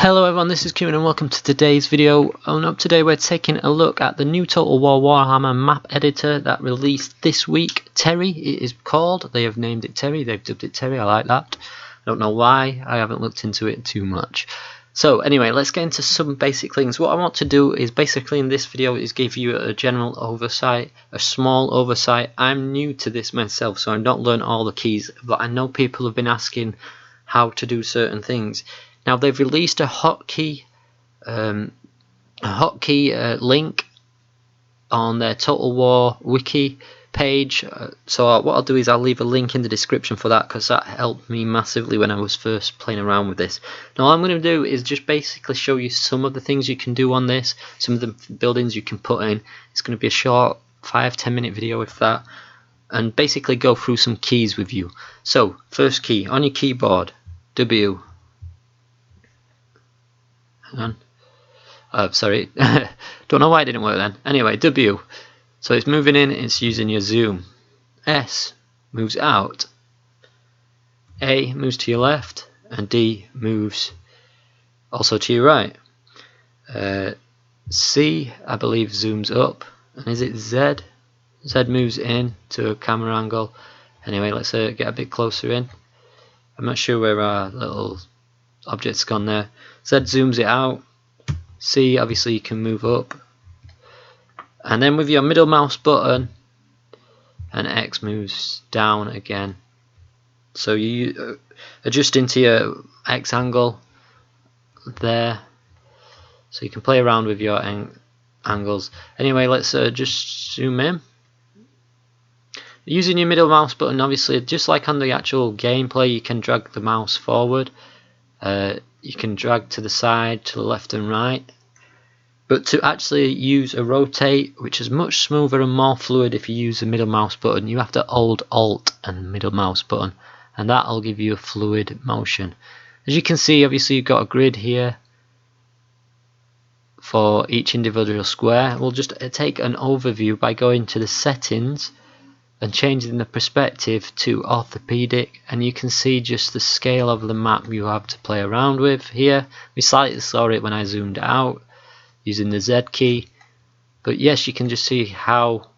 Hello everyone, this is Kieran and welcome to today's video. Up today we're taking a look at the new Total War Warhammer Map editor that released this week. Terry it is called. They have named it Terry, they've dubbed it Terry, I like that. I don't know why, I haven't looked into it too much. So anyway, let's get into some basic things. What I want to do is basically in this video is give you a general oversight, a small oversight. I'm new to this myself, so I don't learn all the keys, but I know people have been asking how to do certain things. Now they've released a hotkey link on their Total War wiki page. So what I'll do is I'll leave a link in the description for that, because that helped me massively when I was first playing around with this. Now all I'm going to do is just basically show you some of the things you can do on this, some of the buildings you can put in. It's going to be a short 5-10 minute video if that, and basically go through some keys with you. So first key on your keyboard, W. Hang on. Sorry, don't know why it didn't work then. Anyway, W. So it's moving in, it's using your zoom. S moves out. A moves to your left, and D moves also to your right. C, I believe, zooms up, and is it Z? Z moves in to a camera angle. Anyway, let's get a bit closer in. I'm not sure where our little object's gone there. Z zooms it out. C, obviously you can move up, and then with your middle mouse button, and X moves down again. So you adjust into your X angle there, so you can play around with your angles. Anyway, let's just zoom in. Using your middle mouse button, obviously, just like on the actual gameplay, you can drag the mouse forward. You can drag to the side, to the left and right. But to actually use a rotate, which is much smoother and more fluid if you use the middle mouse button, you have to hold Alt and middle mouse button, and that'll give you a fluid motion. As you can see, obviously you've got a grid here for each individual square. We'll just take an overview by going to the settings and changing the perspective to orthopedic, and you can see just the scale of the map you have to play around with here. We slightly saw it when I zoomed out using the Z key, but yes, you can just see how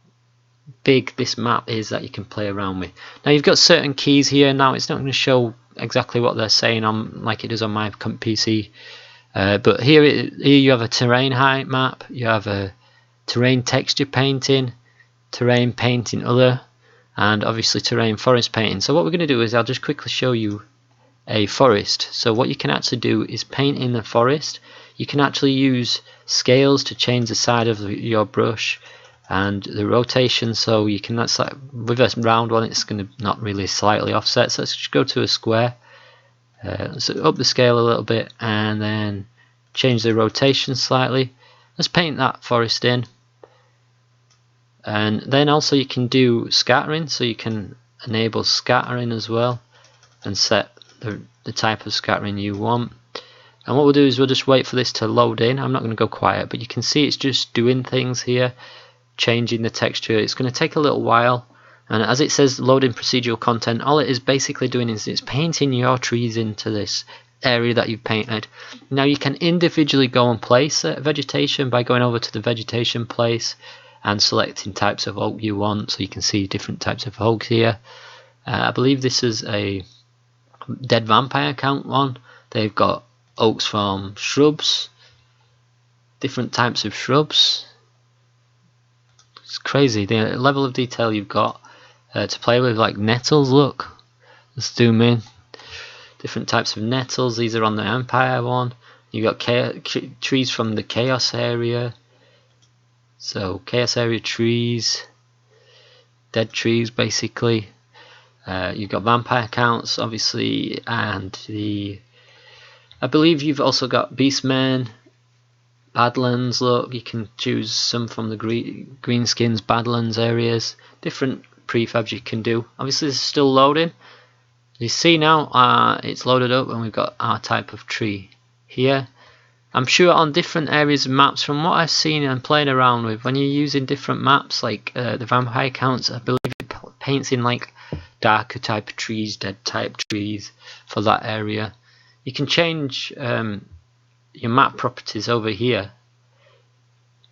big this map is that you can play around with. Now you've got certain keys here. Now it's not going to show exactly what they're saying on like it does on my PC, but here you have a terrain height map, you have a terrain texture painting, terrain painting other, and obviously terrain forest painting. So what we're going to do is I'll just quickly show you a forest. So what you can actually do is paint in the forest. You can actually use scales to change the side of your brush and the rotation, so you can, that's like with a round one it's going to not really slightly offset. So let's just go to a square, let's up the scale a little bit and then change the rotation slightly. Let's paint that forest in. And then also you can do scattering, so you can enable scattering as well and set the type of scattering you want. And what we'll do is we'll just wait for this to load in. I'm not going to go quiet, but you can see it's just doing things here, changing the texture. It's going to take a little while, and as it says loading procedural content, all it is basically doing is it's painting your trees into this area that you've painted. Now you can individually go and place vegetation by going over to the vegetation place and selecting types of oak you want, so you can see different types of oak here. I believe this is a Dead Vampire Count one. They've got oaks from shrubs, different types of shrubs. It's crazy the level of detail you've got to play with, like nettles. Look, let's zoom in. Different types of nettles. These are on the Empire one. You got trees from the Chaos area. So Chaos area trees, dead trees basically. You've got vampire counts obviously, and I believe you've also got beastmen, badlands. Look, you can choose some from the greenskins badlands areas. Different prefabs you can do. Obviously this is still loading. You see now it's loaded up and we've got our type of tree here. I'm sure on different areas of maps, from what I've seen and playing around with, when you're using different maps like the vampire counts, I believe it paints in like darker type of trees, dead type trees for that area. You can change your map properties over here.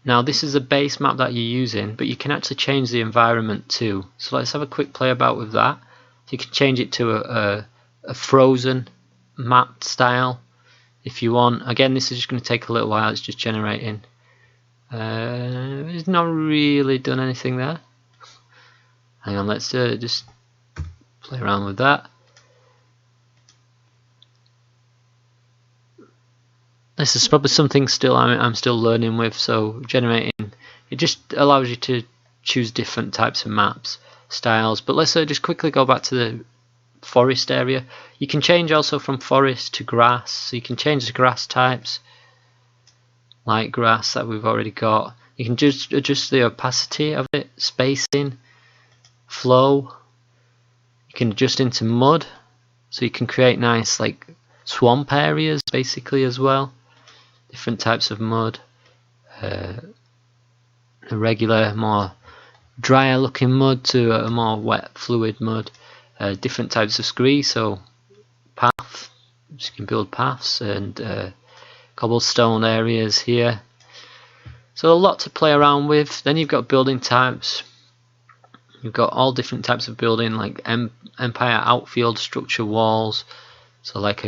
Now this is a base map that you're using, but you can actually change the environment too. So let's have a quick play about with that. So you can change it to a frozen map style if you want. Again, this is just going to take a little while, it's just generating. It's not really done anything there. Hang on, let's just play around with that. This is probably something still I'm still learning with, so generating, it just allows you to choose different types of maps, styles. But let's just quickly go back to the forest area. You can change also from forest to grass, so you can change the grass types, like grass that we've already got. You can just adjust the opacity of it, spacing, flow. You can adjust into mud, so you can create nice like swamp areas basically as well. Different types of mud, a regular, more drier looking mud to a more wet, fluid mud. Different types of scree, so paths, you can build paths, and cobblestone areas here. So a lot to play around with. Then you've got building types. You've got all different types of building, like empire outfield structure walls. So like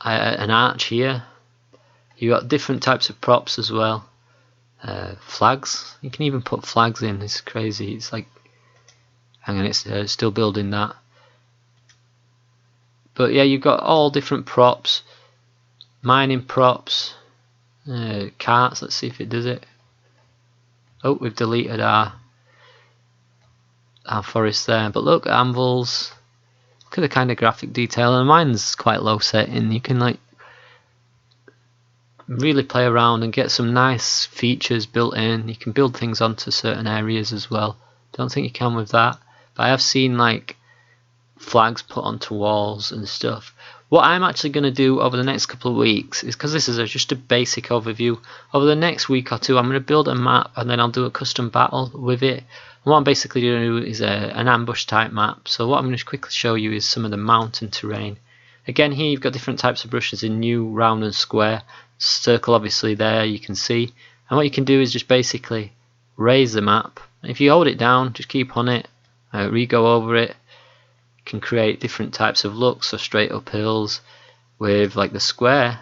an arch here. You got different types of props as well. Flags. You can even put flags in. It's crazy. It's like, hang on, it's still building that. But yeah, you've got all different props. Mining props. Carts. Let's see if it does it. Oh, we've deleted our forest there. But look, anvils. Look at the kind of graphic detail, and mine's quite low setting. You can like really play around and get some nice features built in. You can build things onto certain areas as well. Don't think you can with that, but I have seen like flags put onto walls and stuff. What I'm actually going to do over the next couple of weeks is, because this is just a basic overview, over the next week or two I'm going to build a map and then I'll do a custom battle with it. What I'm basically going to do is an ambush type map. So what I'm going to quickly show you is some of the mountain terrain. Again, here you've got different types of brushes in new, round and square. Circle obviously there, you can see. And what you can do is just basically raise the map. If you hold it down, just keep on it, re-go over it. You can create different types of looks, so straight up hills. With like the square,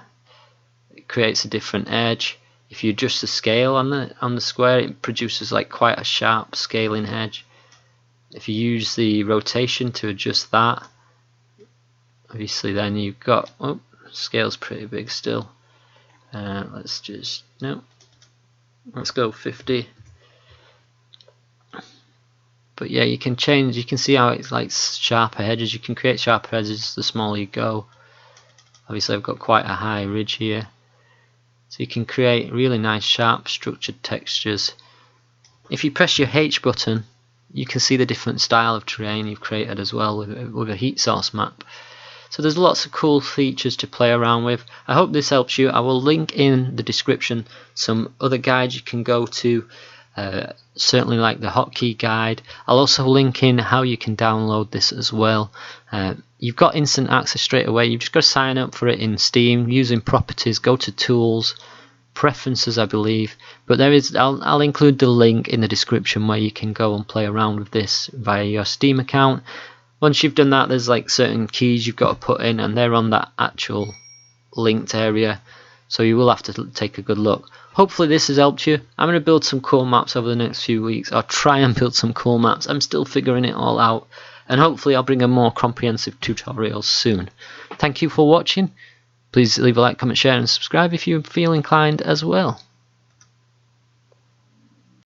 it creates a different edge. If you adjust the scale on the square, it produces like quite a sharp scaling edge. If you use the rotation to adjust that, obviously then you've got, oh, scale's pretty big still. Let's just, no, let's go 50. But yeah, you can change, you can see how it's like sharper edges. You can create sharper edges the smaller you go. Obviously I've got quite a high ridge here. So you can create really nice sharp structured textures. If you press your H button, you can see the different style of terrain you've created as well with a heat source map. So there's lots of cool features to play around with. I hope this helps you. I will link in the description some other guides you can go to, certainly like the hotkey guide. I'll also link in how you can download this as well. You've got instant access straight away. You've just got to sign up for it in Steam using properties, go to tools, preferences I believe, but there is, I'll include the link in the description where you can go and play around with this via your Steam account. Once you've done that, there's like certain keys you've got to put in, and they're on that actual linked area, so you will have to take a good look. Hopefully this has helped you. I'm going to build some cool maps over the next few weeks, or try and build some cool maps. I'm still figuring it all out, and hopefully I'll bring a more comprehensive tutorial soon. Thank you for watching. Please leave a like, comment, share and subscribe if you feel inclined as well.